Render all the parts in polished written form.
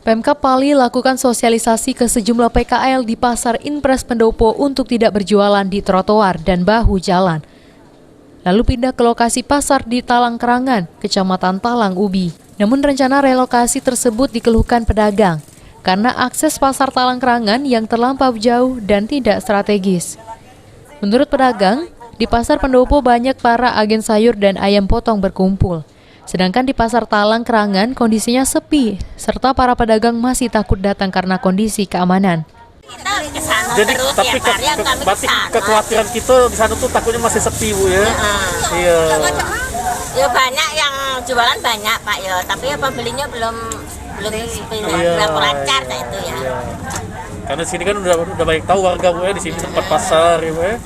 Pemkab Pali lakukan sosialisasi ke sejumlah PKL di Pasar Inpres Pendopo untuk tidak berjualan di trotoar dan bahu jalan. Lalu pindah ke lokasi pasar di Talang Kerangan, Kecamatan Talang Ubi. Namun rencana relokasi tersebut dikeluhkan pedagang karena akses pasar Talang Kerangan yang terlampau jauh dan tidak strategis. Menurut pedagang, di Pasar Pendopo banyak para agen sayur dan ayam potong berkumpul. Sedangkan di Pasar Talang Kerangan kondisinya sepi, serta para pedagang masih takut datang karena kondisi keamanan. Jadi tapi berarti kekhawatiran kita di sana tuh takutnya masih sepi, Bu, ya? Iya. Ya banyak yang jualan banyak, Pak, ya, tapi apa belinya belum sepi, belum lancar kayak itu ya. Iya. Karena di sini kan udah banyak tahu warga, Bu, ya, di sini tempat pasar, ya, Bu, ya.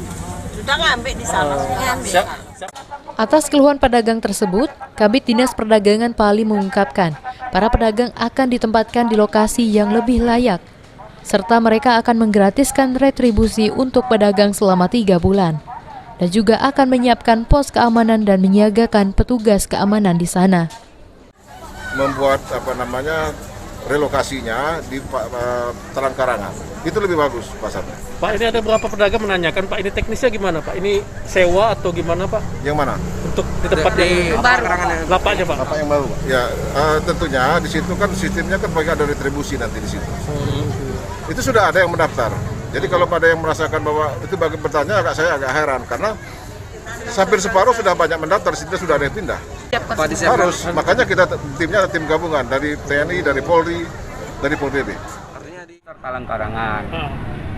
Sudah ngambil di sana. Atas keluhan pedagang tersebut, Kabid Dinas Perdagangan Pali mengungkapkan, para pedagang akan ditempatkan di lokasi yang lebih layak, serta mereka akan menggratiskan retribusi untuk pedagang selama 3 bulan, dan juga akan menyiapkan pos keamanan dan menyiagakan petugas keamanan di sana. Membuat relokasinya di Talang Kerangan, itu lebih bagus pasarnya. Pak, ini ada beberapa pedagang menanyakan, Pak, ini teknisnya gimana, Pak? Ini sewa atau gimana, Pak? Yang mana? Untuk di tempat yang baru, lapaknya, Pak? Lapak yang baru, Pak. Ya, tentunya di situ kan sistemnya kan bagi ada retribusi nanti di situ. Itu sudah ada yang mendaftar. Jadi kalau pada yang merasakan bahwa itu bagi bertanya, saya agak heran karena hampir separuh sudah banyak mendaftar, sudah ada yang pindah. Harus, makanya kita timnya tim gabungan dari TNI, dari Polri, dari Polri. Artinya di Talang Kerangan.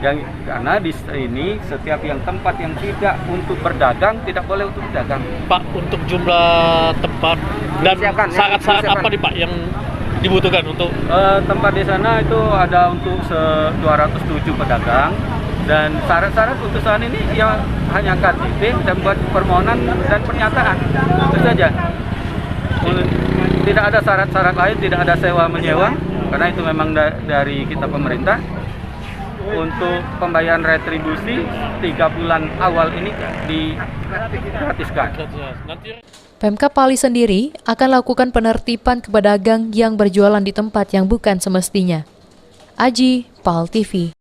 Yang karena di sini setiap yang tempat yang tidak untuk berdagang tidak boleh untuk berdagang. Pak, untuk jumlah tempat dan syarat-syarat apa nih, Pak, yang dibutuhkan untuk tempat di sana itu ada untuk 207 pedagang dan syarat-syarat untuk saat ini ya hanya KTP dan buat permohonan dan pernyataan itu saja. Tidak ada syarat-syarat lain, tidak ada sewa menyewa karena itu memang dari kita pemerintah. Untuk pembayaran retribusi 3 bulan awal ini digratiskan. Pemkab Pali sendiri akan lakukan penertiban ke pedagang yang berjualan di tempat yang bukan semestinya. Aji, PAL TV.